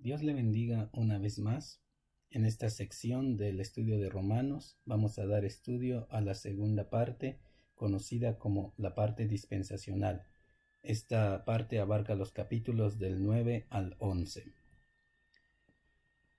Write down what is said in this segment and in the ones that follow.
Dios le bendiga una vez más. En esta sección del estudio de Romanos vamos a dar estudio a la segunda parte, conocida como la parte dispensacional. Esta parte abarca los capítulos del 9 al 11.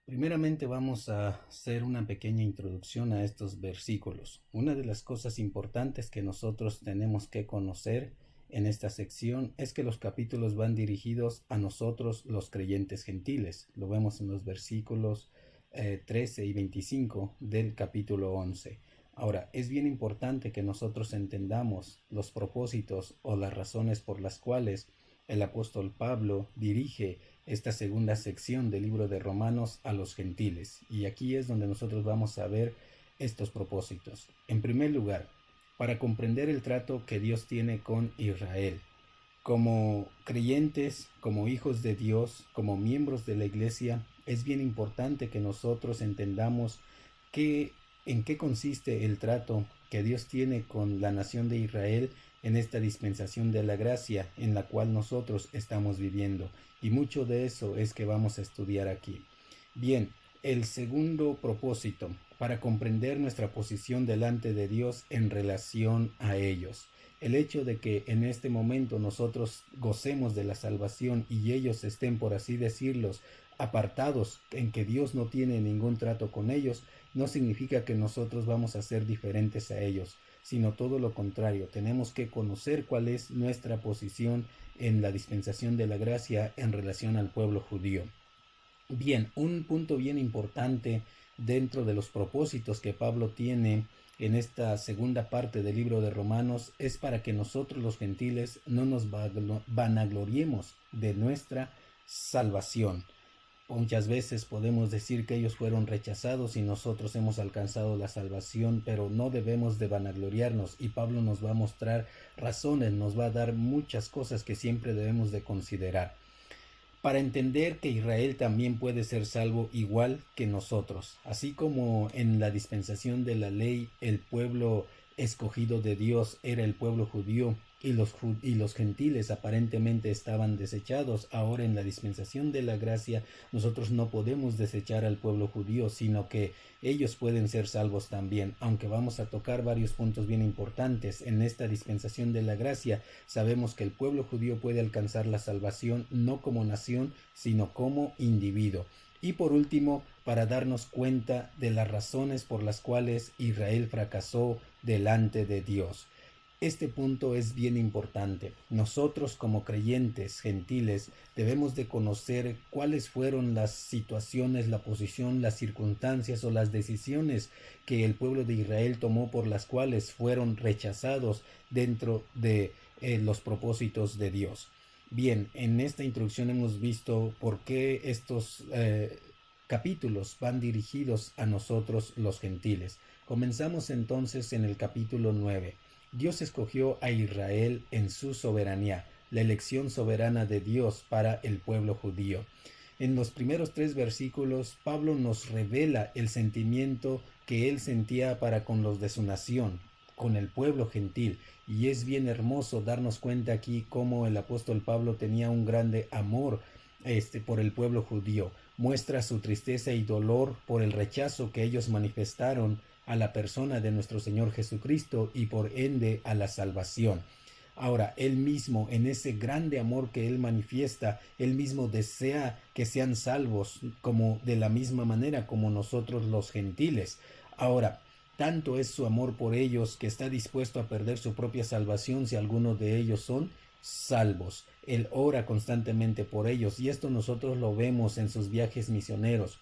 Primeramente vamos a hacer una pequeña introducción a estos versículos. Una de las cosas importantes que nosotros tenemos que conocer en esta sección es que los capítulos van dirigidos a nosotros los creyentes gentiles. Lo vemos en los versículos 13 y 25 del capítulo 11. Ahora, es bien importante que nosotros entendamos los propósitos o las razones por las cuales el apóstol Pablo dirige esta segunda sección del libro de Romanos a los gentiles. Y aquí es donde nosotros vamos a ver estos propósitos. En primer lugar, para comprender el trato que Dios tiene con Israel. Como creyentes, como hijos de Dios, como miembros de la iglesia, es bien importante que nosotros entendamos en qué consiste el trato que Dios tiene con la nación de Israel en esta dispensación de la gracia en la cual nosotros estamos viviendo. Y mucho de eso es que vamos a estudiar aquí. Bien, el segundo propósito, para comprender nuestra posición delante de Dios en relación a ellos. El hecho de que en este momento nosotros gocemos de la salvación y ellos estén, por así decirlo, apartados, en que Dios no tiene ningún trato con ellos, no significa que nosotros vamos a ser diferentes a ellos, sino todo lo contrario. Tenemos que conocer cuál es nuestra posición en la dispensación de la gracia en relación al pueblo judío. Bien, un punto bien importante dentro de los propósitos que Pablo tiene en esta segunda parte del libro de Romanos es para que nosotros los gentiles no nos vanagloriemos de nuestra salvación. Muchas veces podemos decir que ellos fueron rechazados y nosotros hemos alcanzado la salvación, pero no debemos de vanagloriarnos, y Pablo nos va a mostrar razones, nos va a dar muchas cosas que siempre debemos de considerar para entender que Israel también puede ser salvo igual que nosotros. Así como en la dispensación de la ley el pueblo escogido de Dios era el pueblo judío y los gentiles aparentemente estaban desechados, ahora en la dispensación de la gracia nosotros no podemos desechar al pueblo judío, sino que ellos pueden ser salvos también. Aunque vamos a tocar varios puntos bien importantes en esta dispensación de la gracia, sabemos que el pueblo judío puede alcanzar la salvación no como nación, sino como individuo. Y por último, para darnos cuenta de las razones por las cuales Israel fracasó delante de Dios. Este punto es bien importante. Nosotros como creyentes gentiles debemos de conocer cuáles fueron las situaciones, la posición, las circunstancias o las decisiones que el pueblo de Israel tomó por las cuales fueron rechazados dentro de los propósitos de Dios. Bien, en esta introducción hemos visto por qué estos capítulos van dirigidos a nosotros los gentiles. Comenzamos entonces en el capítulo 9. Dios escogió a Israel en su soberanía, la elección soberana de Dios para el pueblo judío. En los primeros 3 versículos, Pablo nos revela el sentimiento que él sentía para con los de su nación, con el pueblo gentil, y es bien hermoso darnos cuenta aquí cómo el apóstol Pablo tenía un grande amor por el pueblo judío. Muestra su tristeza y dolor por el rechazo que ellos manifestaron a la persona de nuestro Señor Jesucristo y por ende a la salvación. Ahora, él mismo, en ese grande amor que él manifiesta, él mismo desea que sean salvos como de la misma manera como nosotros los gentiles. Ahora, tanto es su amor por ellos que está dispuesto a perder su propia salvación si algunos de ellos son salvos. Él ora constantemente por ellos, y esto nosotros lo vemos en sus viajes misioneros.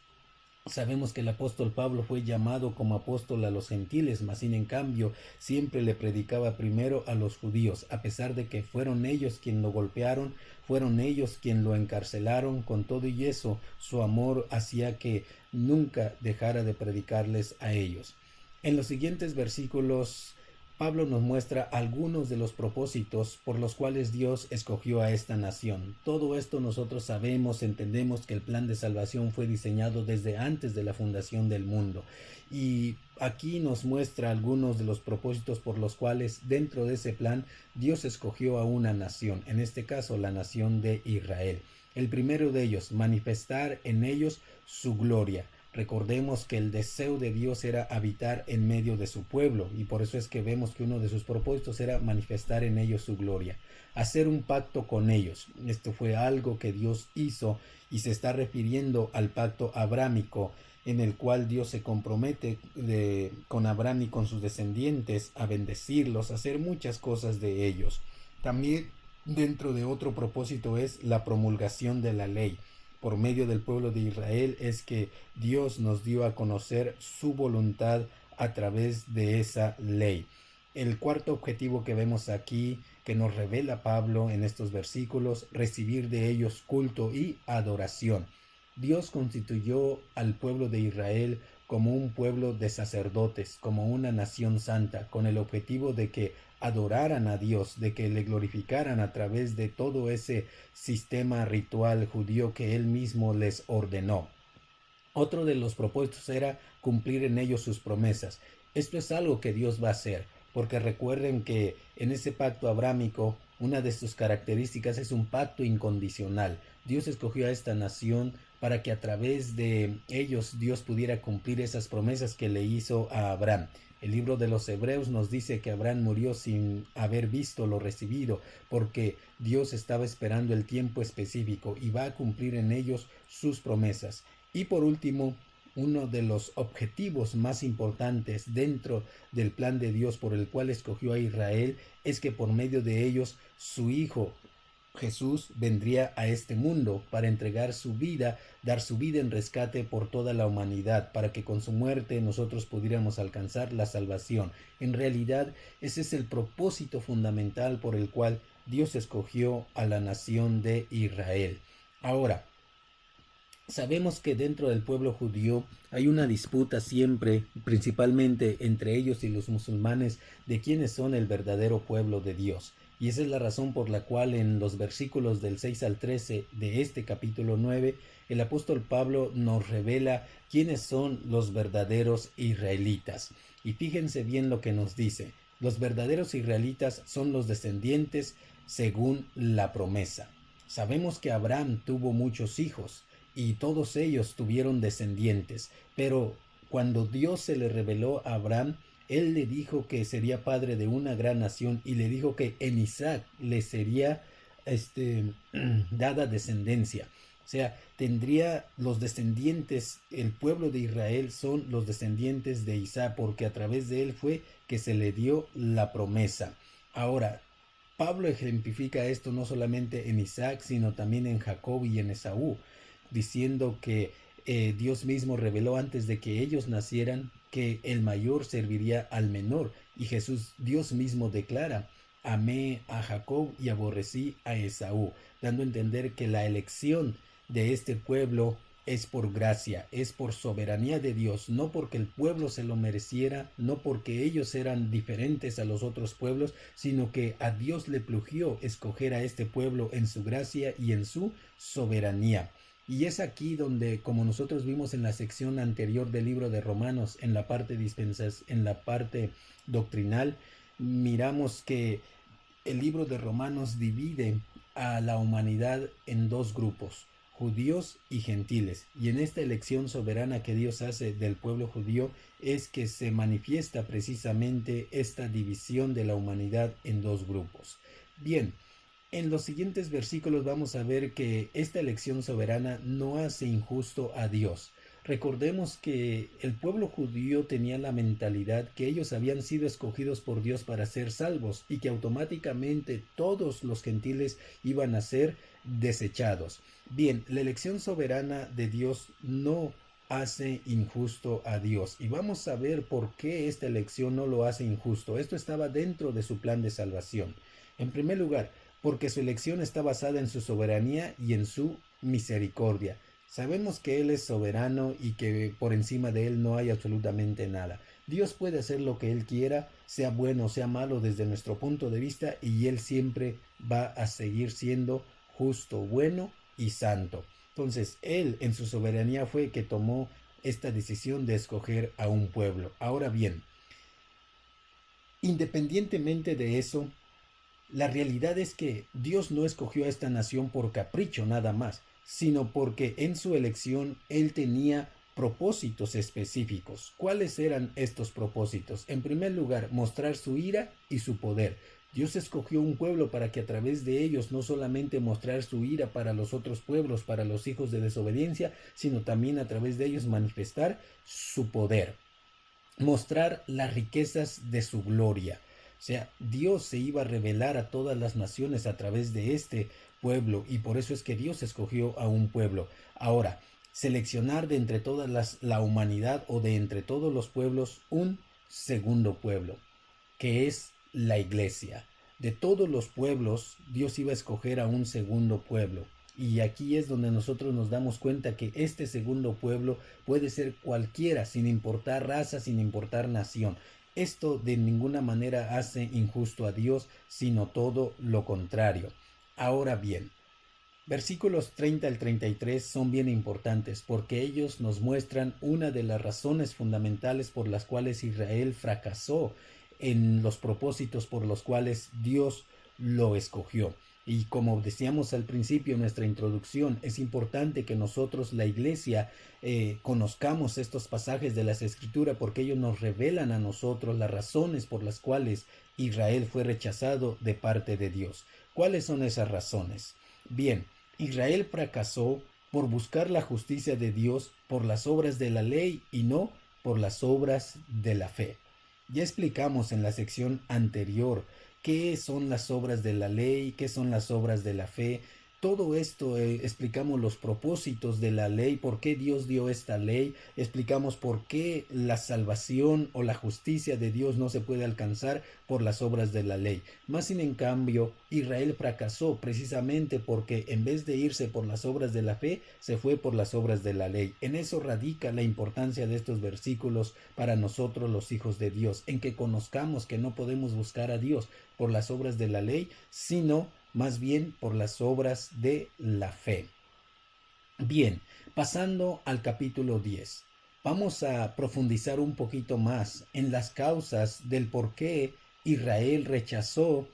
Sabemos que el apóstol Pablo fue llamado como apóstol a los gentiles, mas sin en cambio siempre le predicaba primero a los judíos, a pesar de que fueron ellos quien lo golpearon, fueron ellos quien lo encarcelaron. Con todo y eso, su amor hacía que nunca dejara de predicarles a ellos. En los siguientes versículos, Pablo nos muestra algunos de los propósitos por los cuales Dios escogió a esta nación. Todo esto nosotros sabemos, entendemos que el plan de salvación fue diseñado desde antes de la fundación del mundo. Y aquí nos muestra algunos de los propósitos por los cuales dentro de ese plan Dios escogió a una nación, en este caso la nación de Israel. El primero de ellos, manifestar en ellos su gloria. Recordemos que el deseo de Dios era habitar en medio de su pueblo, y por eso es que vemos que uno de sus propósitos era manifestar en ellos su gloria, hacer un pacto con ellos. Esto fue algo que Dios hizo y se está refiriendo al pacto abrámico, en el cual Dios se compromete con Abraham y con sus descendientes a bendecirlos, a hacer muchas cosas de ellos. También dentro de otro propósito es la promulgación de la ley. Por medio del pueblo de Israel es que Dios nos dio a conocer su voluntad a través de esa ley. El cuarto objetivo que vemos aquí, que nos revela Pablo en estos versículos, recibir de ellos culto y adoración. Dios constituyó al pueblo de Israel como un pueblo de sacerdotes, como una nación santa, con el objetivo de que adoraran a Dios, de que le glorificaran a través de todo ese sistema ritual judío que él mismo les ordenó. Otro de los propósitos era cumplir en ellos sus promesas. Esto es algo que Dios va a hacer, porque recuerden que en ese pacto abrámico, una de sus características es un pacto incondicional. Dios escogió a esta nación para que a través de ellos Dios pudiera cumplir esas promesas que le hizo a Abraham. El libro de los Hebreos nos dice que Abraham murió sin haber visto lo recibido, porque Dios estaba esperando el tiempo específico y va a cumplir en ellos sus promesas. Y por último, uno de los objetivos más importantes dentro del plan de Dios por el cual escogió a Israel es que por medio de ellos su Hijo Jesús vendría a este mundo para entregar su vida, dar su vida en rescate por toda la humanidad, para que con su muerte nosotros pudiéramos alcanzar la salvación. En realidad, ese es el propósito fundamental por el cual Dios escogió a la nación de Israel. Ahora, sabemos que dentro del pueblo judío hay una disputa siempre, principalmente entre ellos y los musulmanes, de quiénes son el verdadero pueblo de Dios. Y esa es la razón por la cual en los versículos del 6 al 13 de este capítulo 9, el apóstol Pablo nos revela quiénes son los verdaderos israelitas. Y fíjense bien lo que nos dice. Los verdaderos israelitas son los descendientes según la promesa. Sabemos que Abraham tuvo muchos hijos y todos ellos tuvieron descendientes, pero cuando Dios se le reveló a Abraham, él le dijo que sería padre de una gran nación y le dijo que en Isaac le sería dada descendencia. O sea, tendría los descendientes, el pueblo de Israel son los descendientes de Isaac, porque a través de él fue que se le dio la promesa. Ahora, Pablo ejemplifica esto no solamente en Isaac, sino también en Jacob y en Esaú, diciendo que Dios mismo reveló antes de que ellos nacieran que el mayor serviría al menor. Y Dios mismo declara, amé a Jacob y aborrecí a Esaú, dando a entender que la elección de este pueblo es por gracia, es por soberanía de Dios, no porque el pueblo se lo mereciera, no porque ellos eran diferentes a los otros pueblos, sino que a Dios le plugió escoger a este pueblo en su gracia y en su soberanía. Y es aquí donde, como nosotros vimos en la sección anterior del libro de Romanos, en la parte en la parte doctrinal, miramos que el libro de Romanos divide a la humanidad en dos grupos, judíos y gentiles. Y en esta elección soberana que Dios hace del pueblo judío es que se manifiesta precisamente esta división de la humanidad en dos grupos. Bien, en los siguientes versículos vamos a ver que esta elección soberana no hace injusto a Dios. Recordemos que el pueblo judío tenía la mentalidad que ellos habían sido escogidos por Dios para ser salvos y que automáticamente todos los gentiles iban a ser desechados. Bien, la elección soberana de Dios no hace injusto a Dios, y vamos a ver por qué esta elección no lo hace injusto. Esto estaba dentro de su plan de salvación. En primer lugar, porque su elección está basada en su soberanía y en su misericordia. Sabemos que Él es soberano y que por encima de Él no hay absolutamente nada. Dios puede hacer lo que Él quiera, sea bueno o sea malo desde nuestro punto de vista, y Él siempre va a seguir siendo justo, bueno y santo. Entonces, Él en su soberanía fue que tomó esta decisión de escoger a un pueblo. Ahora bien, independientemente de eso, La realidad es que Dios no escogió a esta nación por capricho nada más, sino porque en su elección Él tenía propósitos específicos. ¿Cuáles eran estos propósitos? En primer lugar, mostrar su ira y su poder. Dios escogió un pueblo para que a través de ellos no solamente mostrar su ira para los otros pueblos, para los hijos de desobediencia, sino también a través de ellos manifestar su poder, mostrar las riquezas de su gloria. O sea, Dios se iba a revelar a todas las naciones a través de este pueblo, y por eso es que Dios escogió a un pueblo. Ahora, seleccionar de entre la humanidad o de entre todos los pueblos un segundo pueblo, que es la iglesia. De todos los pueblos, Dios iba a escoger a un segundo pueblo. Y aquí es donde nosotros nos damos cuenta que este segundo pueblo puede ser cualquiera, sin importar raza, sin importar nación. Esto de ninguna manera hace injusto a Dios, sino todo lo contrario. Ahora bien, versículos 30 al 33 son bien importantes porque ellos nos muestran una de las razones fundamentales por las cuales Israel fracasó en los propósitos por los cuales Dios lo escogió. Y como decíamos al principio en nuestra introducción, es importante que nosotros, la iglesia, conozcamos estos pasajes de las Escrituras porque ellos nos revelan a nosotros las razones por las cuales Israel fue rechazado de parte de Dios. ¿Cuáles son esas razones? Bien, Israel fracasó por buscar la justicia de Dios por las obras de la ley y no por las obras de la fe. Ya explicamos en la sección anterior qué son las obras de la ley, qué son las obras de la fe. Todo esto explicamos los propósitos de la ley, por qué Dios dio esta ley, explicamos por qué la salvación o la justicia de Dios no se puede alcanzar por las obras de la ley. Más sin en cambio, Israel fracasó precisamente porque en vez de irse por las obras de la fe, se fue por las obras de la ley. En eso radica la importancia de estos versículos para nosotros los hijos de Dios, en que conozcamos que no podemos buscar a Dios por las obras de la ley, sino más bien por las obras de la fe. Bien, pasando al capítulo 10, vamos a profundizar un poquito más en las causas del por qué Israel rechazó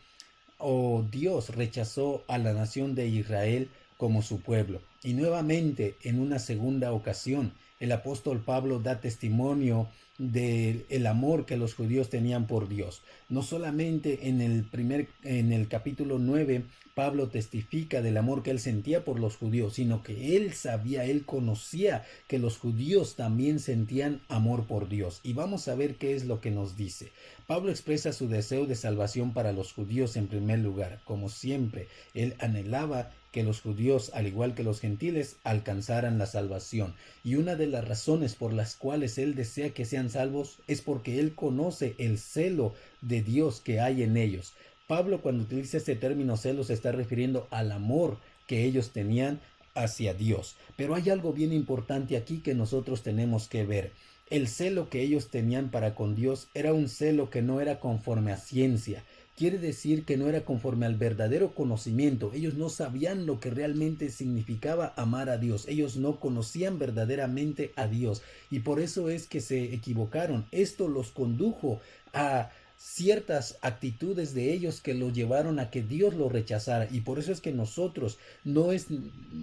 o Dios rechazó a la nación de Israel como su pueblo. Y nuevamente, en una segunda ocasión, el apóstol Pablo da testimonio del amor que los judíos tenían por Dios. No solamente en el capítulo 9, Pablo testifica del amor que él sentía por los judíos, sino que él sabía, él conocía que los judíos también sentían amor por Dios. Y vamos a ver qué es lo que nos dice. Pablo expresa su deseo de salvación para los judíos en primer lugar. Como siempre, él anhelaba que los judíos, al igual que los gentiles, alcanzaran la salvación. Y una de las razones por las cuales él desea que sean salvos es porque él conoce el celo de Dios que hay en ellos. Pablo, cuando utiliza este término celo, se está refiriendo al amor que ellos tenían hacia Dios. Pero hay algo bien importante aquí que nosotros tenemos que ver. El celo que ellos tenían para con Dios era un celo que no era conforme a ciencia. Quiere decir que no era conforme al verdadero conocimiento. Ellos no sabían lo que realmente significaba amar a Dios. Ellos no conocían verdaderamente a Dios. Y por eso es que se equivocaron. Esto los condujo a ciertas actitudes de ellos que lo llevaron a que Dios lo rechazara. Y por eso es que nosotros no es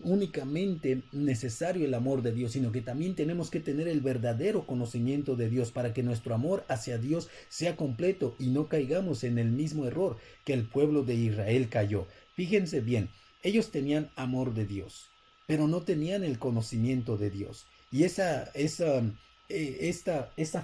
únicamente necesario el amor de Dios, sino que también tenemos que tener el verdadero conocimiento de Dios para que nuestro amor hacia Dios sea completo y no caigamos en el mismo error que el pueblo de Israel cayó. Fíjense bien, ellos tenían amor de Dios, pero no tenían el conocimiento de Dios. Y esta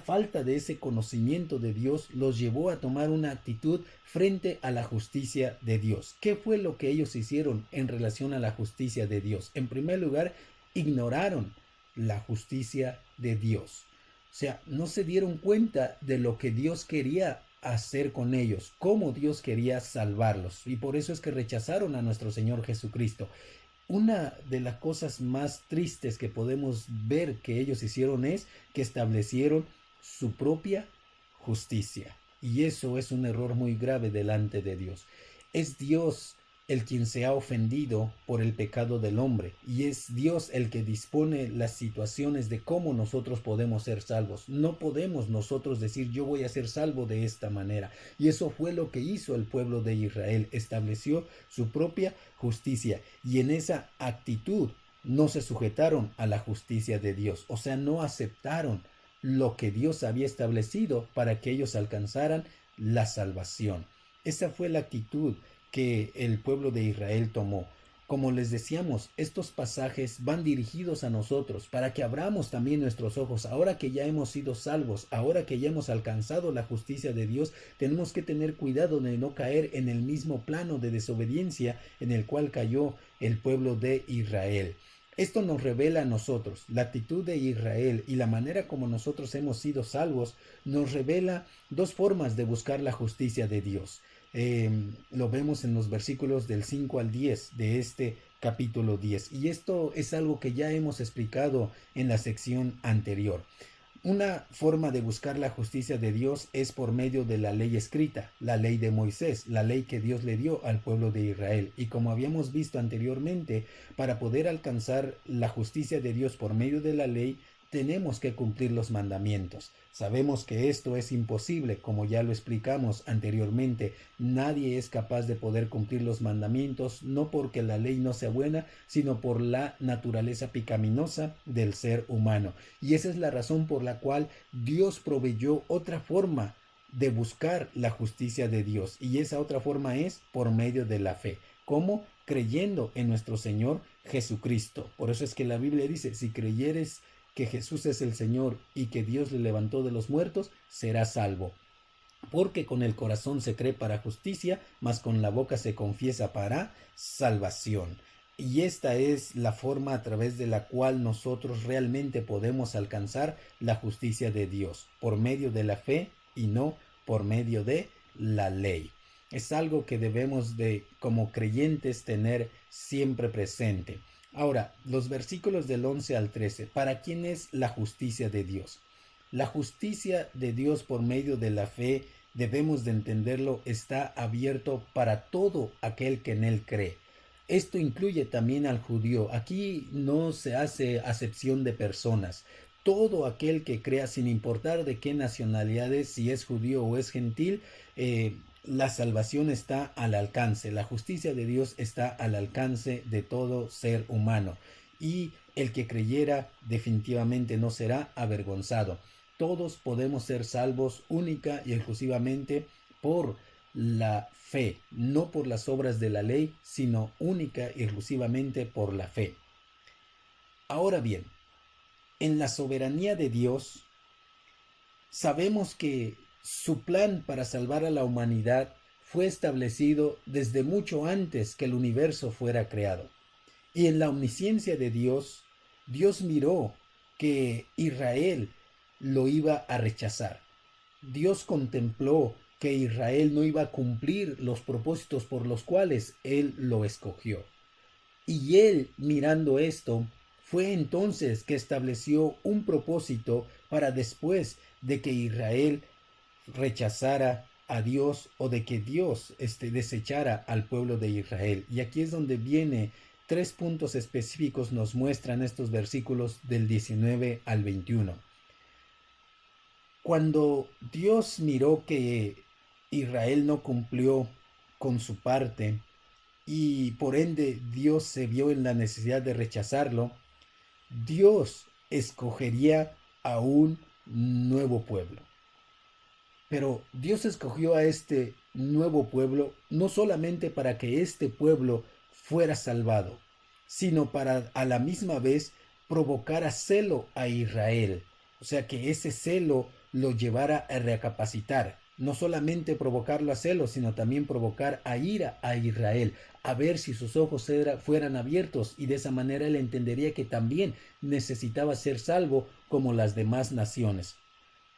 falta de ese conocimiento de Dios los llevó a tomar una actitud frente a la justicia de Dios. ¿Qué fue lo que ellos hicieron en relación a la justicia de Dios? En primer lugar, ignoraron la justicia de Dios. O sea, no se dieron cuenta de lo que Dios quería hacer con ellos, cómo Dios quería salvarlos. Y por eso es que rechazaron a nuestro Señor Jesucristo. Una de las cosas más tristes que podemos ver que ellos hicieron es que establecieron su propia justicia. Y eso es un error muy grave delante de Dios. Es Dios el quien se ha ofendido por el pecado del hombre, y es Dios el que dispone las situaciones de cómo nosotros podemos ser salvos. No podemos nosotros decir yo voy a ser salvo de esta manera, y eso fue lo que hizo el pueblo de Israel, estableció su propia justicia, y en esa actitud no se sujetaron a la justicia de Dios, o sea, no aceptaron lo que Dios había establecido para que ellos alcanzaran la salvación. Esa fue la actitud que el pueblo de Israel tomó. Como les decíamos, estos pasajes van dirigidos a nosotros para que abramos también nuestros ojos. Ahora que ya hemos sido salvos, ahora que ya hemos alcanzado la justicia de Dios, tenemos que tener cuidado de no caer en el mismo plano de desobediencia en el cual cayó el pueblo de Israel. Esto nos revela a nosotros, la actitud de Israel y la manera como nosotros hemos sido salvos, nos revela dos formas de buscar la justicia de Dios. Lo vemos en los versículos del 5 al 10 de este capítulo 10. Y esto es algo que ya hemos explicado en la sección anterior. Una forma de buscar la justicia de Dios es por medio de la ley escrita, la ley de Moisés, la ley que Dios le dio al pueblo de Israel. Y como habíamos visto anteriormente, para poder alcanzar la justicia de Dios por medio de la ley, tenemos que cumplir los mandamientos. Sabemos que esto es imposible, como ya lo explicamos anteriormente. Nadie es capaz de poder cumplir los mandamientos, no porque la ley no sea buena, sino por la naturaleza pecaminosa del ser humano. Y esa es la razón por la cual Dios proveyó otra forma de buscar la justicia de Dios. Y esa otra forma es por medio de la fe. ¿Cómo? Creyendo en nuestro Señor Jesucristo. Por eso es que la Biblia dice, si creyeres que Jesús es el Señor y que Dios le levantó de los muertos, serás salvo. Porque con el corazón se cree para justicia, mas con la boca se confiesa para salvación. Y esta es la forma a través de la cual nosotros realmente podemos alcanzar la justicia de Dios, por medio de la fe y no por medio de la ley. Es algo que debemos de, como creyentes, tener siempre presente. Ahora, los versículos del 11 al 13, ¿para quién es la justicia de Dios? La justicia de Dios por medio de la fe, debemos de entenderlo, está abierto para todo aquel que en él cree. Esto incluye también al judío. Aquí no se hace acepción de personas. Todo aquel que crea, sin importar de qué nacionalidad es, si es judío o es gentil, la salvación está al alcance, la justicia de Dios está al alcance de todo ser humano. Y el que creyera definitivamente no será avergonzado. Todos podemos ser salvos única y exclusivamente por la fe, no por las obras de la ley, sino única y exclusivamente por la fe. Ahora bien, en la soberanía de Dios, sabemos que su plan para salvar a la humanidad fue establecido desde mucho antes que el universo fuera creado. Y en la omnisciencia de Dios, Dios miró que Israel lo iba a rechazar. Dios contempló que Israel no iba a cumplir los propósitos por los cuales Él lo escogió. Y Él, mirando esto, fue entonces que estableció un propósito para después de que Israel rechazara a Dios o de que Dios desechara al pueblo de Israel. Y aquí es donde viene 3 puntos específicos, nos muestran estos versículos del 19 al 21. Cuando Dios miró que Israel no cumplió con su parte y por ende Dios se vio en la necesidad de rechazarlo, Dios escogería a un nuevo pueblo. Pero Dios escogió a este nuevo pueblo no solamente para que este pueblo fuera salvado, sino para a la misma vez provocar a celo a Israel. O sea, que ese celo lo llevara a recapacitar. No solamente provocarlo a celo, sino también provocar a ira a Israel, a ver si sus ojos fueran abiertos, y de esa manera él entendería que también necesitaba ser salvo como las demás naciones.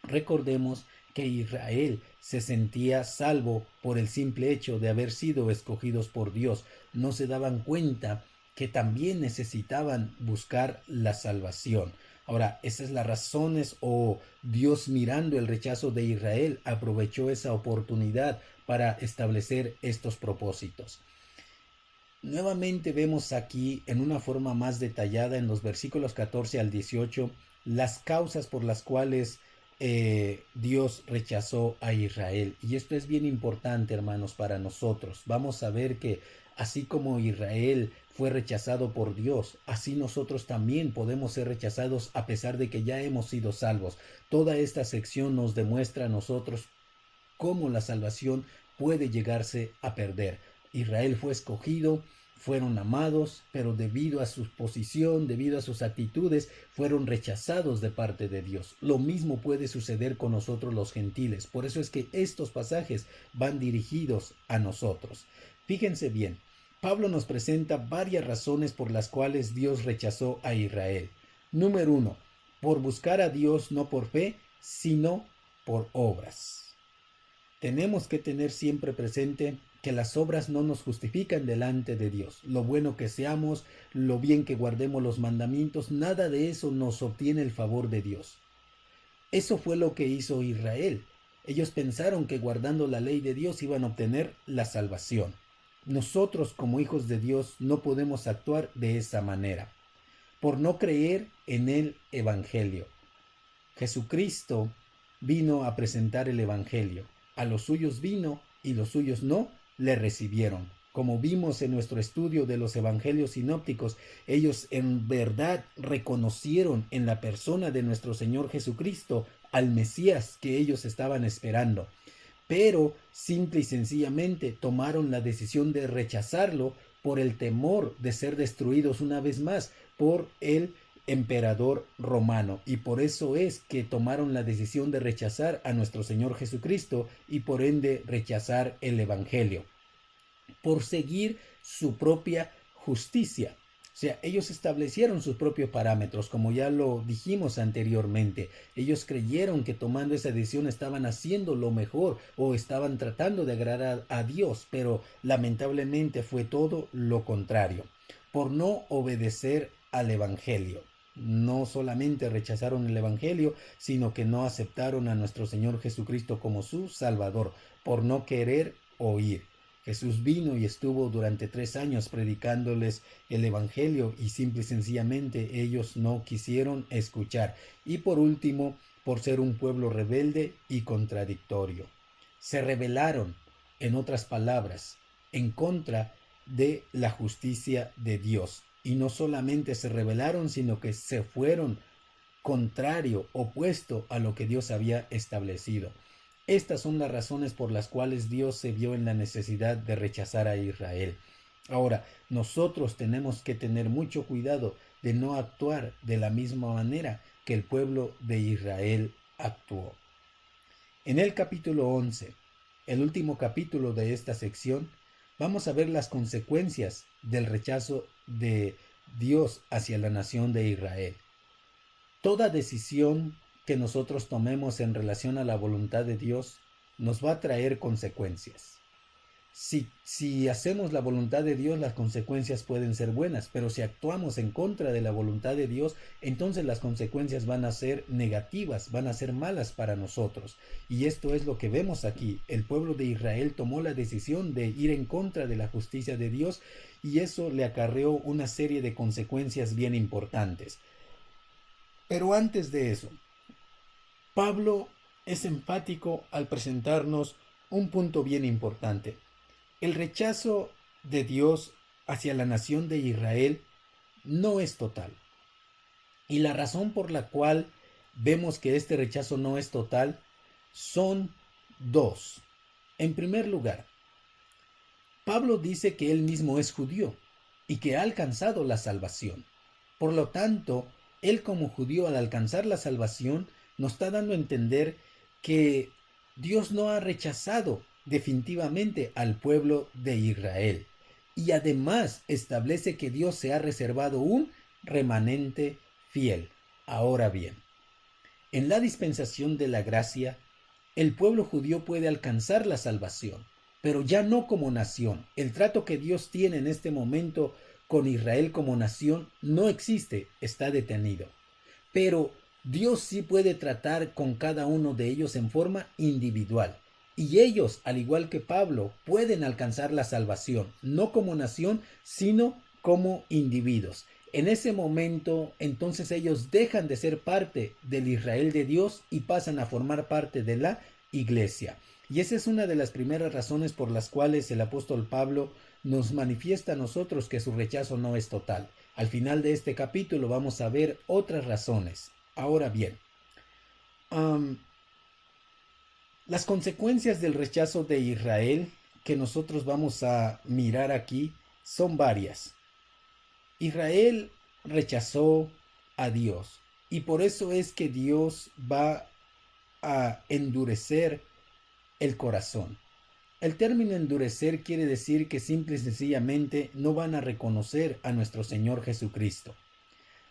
Recordemos que Israel se sentía salvo por el simple hecho de haber sido escogidos por Dios. No se daban cuenta que también necesitaban buscar la salvación. Ahora, esas son las razones, o Dios, mirando el rechazo de Israel, aprovechó esa oportunidad para establecer estos propósitos. Nuevamente vemos aquí en una forma más detallada en los versículos 14 al 18 las causas por las cuales Dios rechazó a Israel. Y esto es bien importante, hermanos, para nosotros. Vamos a ver que así como Israel fue rechazado por Dios, así nosotros también podemos ser rechazados a pesar de que ya hemos sido salvos. Toda esta sección nos demuestra a nosotros cómo la salvación puede llegarse a perder. Israel fue escogido, fueron amados, pero debido a su posición, debido a sus actitudes, fueron rechazados de parte de Dios. Lo mismo puede suceder con nosotros los gentiles. Por eso es que estos pasajes van dirigidos a nosotros. Fíjense bien, Pablo nos presenta varias razones por las cuales Dios rechazó a Israel. Número 1, por buscar a Dios no por fe, sino por obras. Tenemos que tener siempre presente que las obras no nos justifican delante de Dios. Lo bueno que seamos, lo bien que guardemos los mandamientos, nada de eso nos obtiene el favor de Dios. Eso fue lo que hizo Israel. Ellos pensaron que guardando la ley de Dios iban a obtener la salvación. Nosotros como hijos de Dios no podemos actuar de esa manera, por no creer en el Evangelio. Jesucristo vino a presentar el Evangelio. A los suyos vino y los suyos no le recibieron. Como vimos en nuestro estudio de los evangelios sinópticos, ellos en verdad reconocieron en la persona de nuestro Señor Jesucristo al Mesías que ellos estaban esperando. Pero simple y sencillamente tomaron la decisión de rechazarlo por el temor de ser destruidos una vez más por el emperador romano, y por eso es que tomaron la decisión de rechazar a nuestro Señor Jesucristo y por ende rechazar el Evangelio, por seguir su propia justicia. O sea, ellos establecieron sus propios parámetros, como ya lo dijimos anteriormente. Ellos creyeron que tomando esa decisión estaban haciendo lo mejor o estaban tratando de agradar a Dios, pero lamentablemente fue todo lo contrario, por no obedecer al Evangelio. No solamente rechazaron el Evangelio, sino que no aceptaron a nuestro Señor Jesucristo como su Salvador, por no querer oír. Jesús vino y estuvo durante 3 años predicándoles el Evangelio y simple y sencillamente ellos no quisieron escuchar. Y por último, por ser un pueblo rebelde y contradictorio. Se rebelaron, en otras palabras, en contra de la justicia de Dios. Y no solamente se rebelaron, sino que se fueron contrario, opuesto a lo que Dios había establecido. Estas son las razones por las cuales Dios se vio en la necesidad de rechazar a Israel. Ahora, nosotros tenemos que tener mucho cuidado de no actuar de la misma manera que el pueblo de Israel actuó. En el capítulo 11, el último capítulo de esta sección, vamos a ver las consecuencias del rechazo de Dios hacia la nación de Israel. Toda decisión que nosotros tomemos en relación a la voluntad de Dios nos va a traer consecuencias. Si hacemos la voluntad de Dios, las consecuencias pueden ser buenas, pero si actuamos en contra de la voluntad de Dios, entonces las consecuencias van a ser negativas, van a ser malas para nosotros. Y esto es lo que vemos aquí. El pueblo de Israel tomó la decisión de ir en contra de la justicia de Dios y eso le acarreó una serie de consecuencias bien importantes. Pero antes de eso, Pablo es enfático al presentarnos un punto bien importante. El rechazo de Dios hacia la nación de Israel no es total. Y la razón por la cual vemos que este rechazo no es total son dos. En primer lugar, Pablo dice que él mismo es judío y que ha alcanzado la salvación. Por lo tanto, él como judío al alcanzar la salvación nos está dando a entender que Dios no ha rechazado definitivamente al pueblo de Israel. Y además establece que Dios se ha reservado un remanente fiel. Ahora bien, en la dispensación de la gracia, el pueblo judío puede alcanzar la salvación, pero ya no como nación. El trato que Dios tiene en este momento con Israel como nación no existe, está detenido. Pero Dios sí puede tratar con cada uno de ellos en forma individual. Y ellos, al igual que Pablo, pueden alcanzar la salvación, no como nación, sino como individuos. En ese momento, entonces ellos dejan de ser parte del Israel de Dios y pasan a formar parte de la iglesia. Y esa es una de las primeras razones por las cuales el apóstol Pablo nos manifiesta a nosotros que su rechazo no es total. Al final de este capítulo vamos a ver otras razones. Ahora bien, las consecuencias del rechazo de Israel que nosotros vamos a mirar aquí son varias. Israel rechazó a Dios y por eso es que Dios va a endurecer el corazón. El término endurecer quiere decir que simple y sencillamente no van a reconocer a nuestro Señor Jesucristo.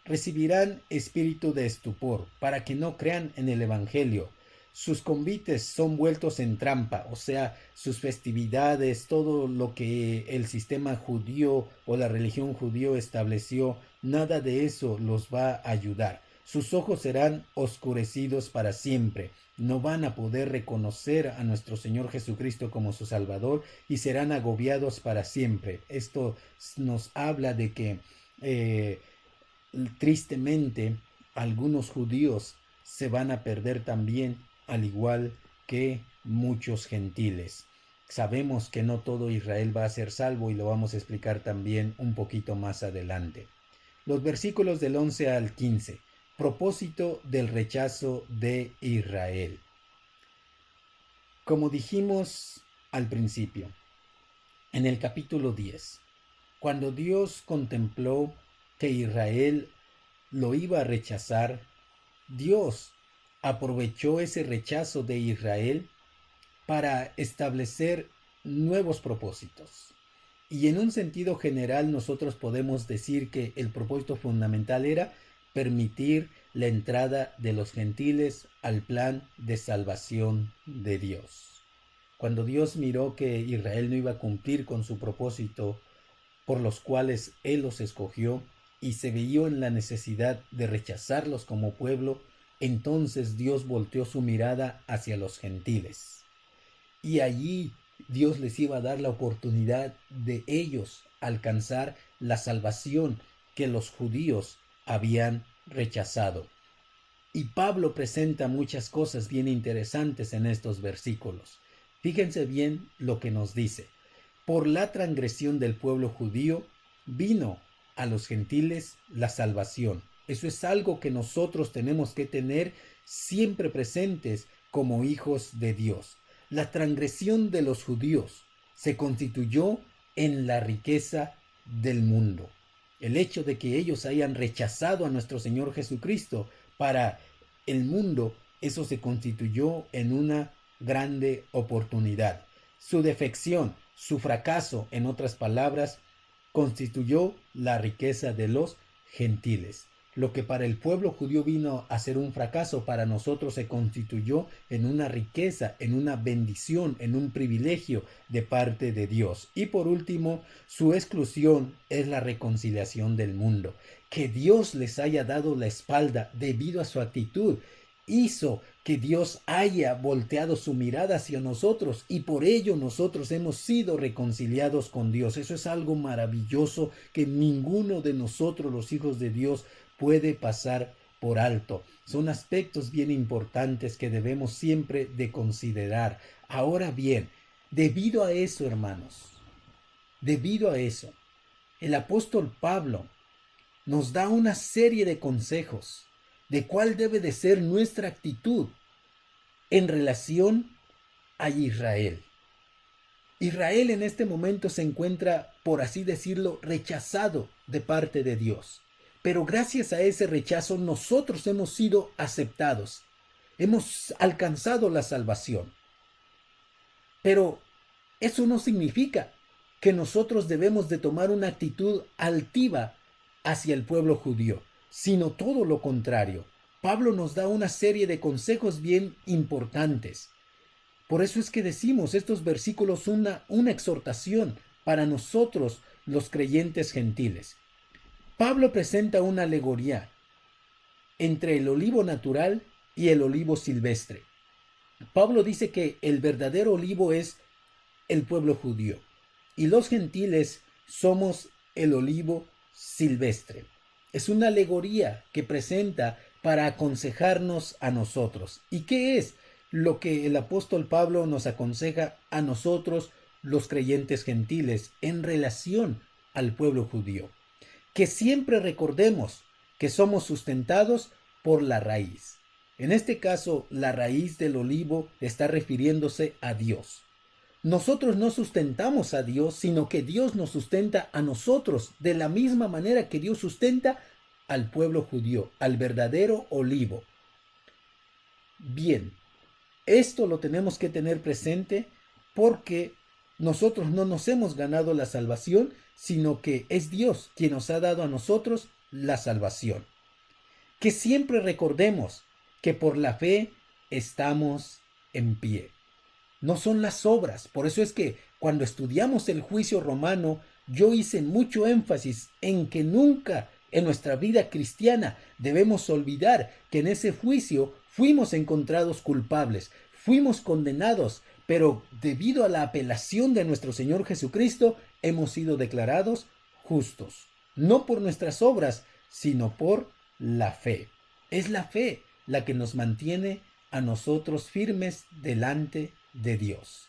Recibirán espíritu de estupor para que no crean en el Evangelio. Sus convites son vueltos en trampa, o sea, sus festividades, todo lo que el sistema judío o la religión judío estableció, nada de eso los va a ayudar. Sus ojos serán oscurecidos para siempre. No van a poder reconocer a nuestro Señor Jesucristo como su Salvador y serán agobiados para siempre. Esto nos habla de que tristemente algunos judíos se van a perder también, al igual que muchos gentiles. Sabemos que no todo Israel va a ser salvo y lo vamos a explicar también un poquito más adelante. Los versículos del 11 al 15. Propósito del rechazo de Israel. Como dijimos al principio, en el capítulo 10, cuando Dios contempló que Israel lo iba a rechazar, Dios aprovechó ese rechazo de Israel para establecer nuevos propósitos. Y en un sentido general nosotros podemos decir que el propósito fundamental era permitir la entrada de los gentiles al plan de salvación de Dios. Cuando Dios miró que Israel no iba a cumplir con su propósito por los cuales Él los escogió y se vio en la necesidad de rechazarlos como pueblo, entonces Dios volteó su mirada hacia los gentiles. Y allí Dios les iba a dar la oportunidad de ellos alcanzar la salvación que los judíos habían rechazado. Y Pablo presenta muchas cosas bien interesantes en estos versículos. Fíjense bien lo que nos dice. Por la transgresión del pueblo judío vino a los gentiles la salvación. Eso es algo que nosotros tenemos que tener siempre presentes como hijos de Dios. La transgresión de los judíos se constituyó en la riqueza del mundo. El hecho de que ellos hayan rechazado a nuestro Señor Jesucristo para el mundo, eso se constituyó en una grande oportunidad. Su defección, su fracaso, en otras palabras, constituyó la riqueza de los gentiles. Lo que para el pueblo judío vino a ser un fracaso, para nosotros se constituyó en una riqueza, en una bendición, en un privilegio de parte de Dios. Y por último, su exclusión es la reconciliación del mundo. Que Dios les haya dado la espalda debido a su actitud hizo que Dios haya volteado su mirada hacia nosotros y por ello nosotros hemos sido reconciliados con Dios. Eso es algo maravilloso que ninguno de nosotros, los hijos de Dios, puede pasar por alto. Son aspectos bien importantes que debemos siempre de considerar. Ahora bien, debido a eso, hermanos, debido a eso, el apóstol Pablo nos da una serie de consejos de cuál debe de ser nuestra actitud en relación a Israel. Israel en este momento se encuentra, por así decirlo, rechazado de parte de Dios. Pero gracias a ese rechazo nosotros hemos sido aceptados. Hemos alcanzado la salvación. Pero eso no significa que nosotros debemos de tomar una actitud altiva hacia el pueblo judío, sino todo lo contrario. Pablo nos da una serie de consejos bien importantes. Por eso es que decimos estos versículos una exhortación para nosotros los creyentes gentiles. Pablo presenta una alegoría entre el olivo natural y el olivo silvestre. Pablo dice que el verdadero olivo es el pueblo judío y los gentiles somos el olivo silvestre. Es una alegoría que presenta para aconsejarnos a nosotros. ¿Y qué es lo que el apóstol Pablo nos aconseja a nosotros, los creyentes gentiles, en relación al pueblo judío? Que siempre recordemos que somos sustentados por la raíz. En este caso, la raíz del olivo está refiriéndose a Dios. Nosotros no sustentamos a Dios, sino que Dios nos sustenta a nosotros, de la misma manera que Dios sustenta al pueblo judío, al verdadero olivo. Bien, esto lo tenemos que tener presente porque nosotros no nos hemos ganado la salvación, sino que es Dios quien nos ha dado a nosotros la salvación. Que siempre recordemos que por la fe estamos en pie. No son las obras. Por eso es que cuando estudiamos el juicio romano, yo hice mucho énfasis en que nunca en nuestra vida cristiana debemos olvidar que en ese juicio fuimos encontrados culpables, fuimos condenados, pero debido a la apelación de nuestro Señor Jesucristo, hemos sido declarados justos. No por nuestras obras, sino por la fe. Es la fe la que nos mantiene a nosotros firmes delante de Dios.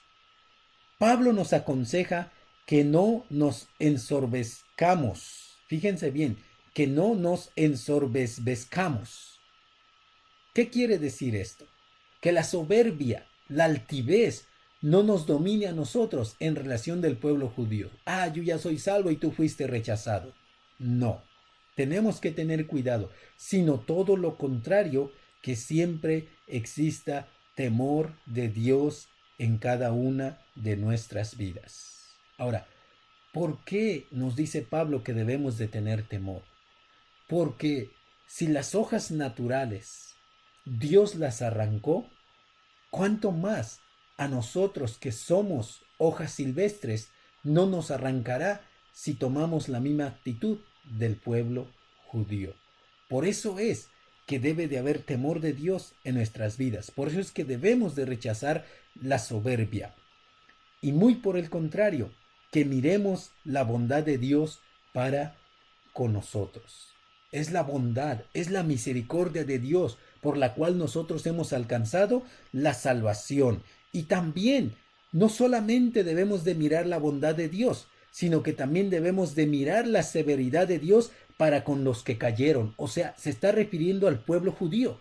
Pablo nos aconseja que no nos ensorbezcamos. Fíjense bien, que no nos ensorbezcamos. ¿Qué quiere decir esto? Que la soberbia, la altivez, no nos domine a nosotros en relación del pueblo judío. Ah, yo ya soy salvo y tú fuiste rechazado. No, tenemos que tener cuidado, sino todo lo contrario, que siempre exista temor de Dios en cada una de nuestras vidas. Ahora, ¿por qué nos dice Pablo que debemos de tener temor? Porque si las hojas naturales Dios las arrancó, ¿cuánto más a nosotros que somos hojas silvestres no nos arrancará si tomamos la misma actitud del pueblo judío? Por eso es que debe de haber temor de Dios en nuestras vidas. Por eso es que debemos de rechazar la soberbia. Y muy por el contrario, que miremos la bondad de Dios para con nosotros. Es la bondad, es la misericordia de Dios por la cual nosotros hemos alcanzado la salvación. Y también, no solamente debemos de mirar la bondad de Dios, sino que también debemos de mirar la severidad de Dios para con los que cayeron. O sea, se está refiriendo al pueblo judío.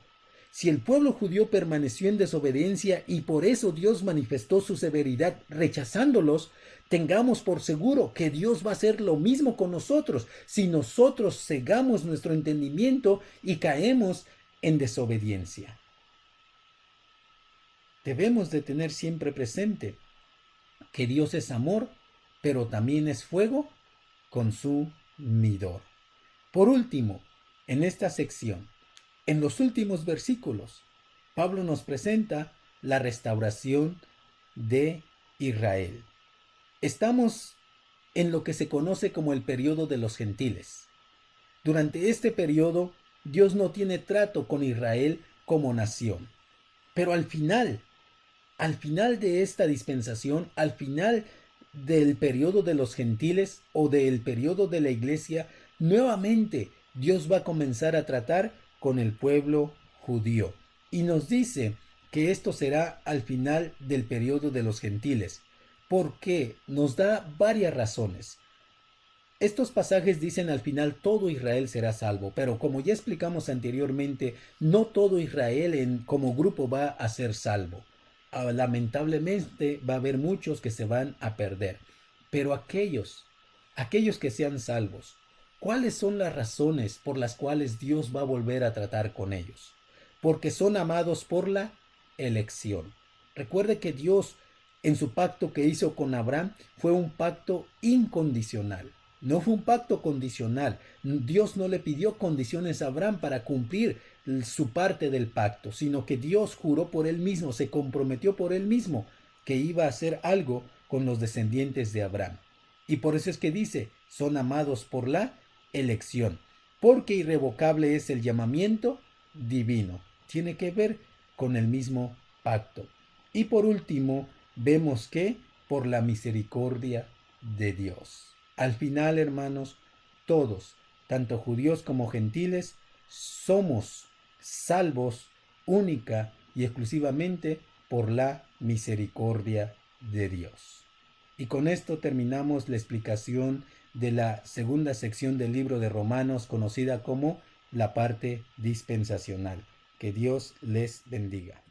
Si el pueblo judío permaneció en desobediencia y por eso Dios manifestó su severidad rechazándolos, tengamos por seguro que Dios va a hacer lo mismo con nosotros si nosotros cegamos nuestro entendimiento y caemos en desobediencia. Debemos de tener siempre presente que Dios es amor, pero también es fuego consumidor. Por último, en esta sección, en los últimos versículos, Pablo nos presenta la restauración de Israel. Estamos en lo que se conoce como el periodo de los gentiles. Durante este periodo, Dios no tiene trato con Israel como nación. Pero al final de esta dispensación, al final del periodo de los gentiles o del periodo de la iglesia, nuevamente Dios va a comenzar a tratar con el pueblo judío. Y nos dice que esto será al final del periodo de los gentiles. ¿Por qué? Nos da varias razones. Estos pasajes dicen al final todo Israel será salvo, pero como ya explicamos anteriormente, no todo Israel como grupo va a ser salvo. Lamentablemente va a haber muchos que se van a perder, pero aquellos que sean salvos, ¿cuáles son las razones por las cuales Dios va a volver a tratar con ellos? Porque son amados por la elección. Recuerde que Dios en su pacto que hizo con Abraham fue un pacto incondicional. No fue un pacto condicional. Dios no le pidió condiciones a Abraham para cumplir su parte del pacto, sino que Dios juró por él mismo, se comprometió por él mismo que iba a hacer algo con los descendientes de Abraham. Y por eso es que dice, son amados por la elección, porque irrevocable es el llamamiento divino. Tiene que ver con el mismo pacto. Y por último, vemos que por la misericordia de Dios. Al final, hermanos, todos, tanto judíos como gentiles, somos salvos única y exclusivamente por la misericordia de Dios. Y con esto terminamos la explicación de la segunda sección del libro de Romanos, conocida como la parte dispensacional. Que Dios les bendiga.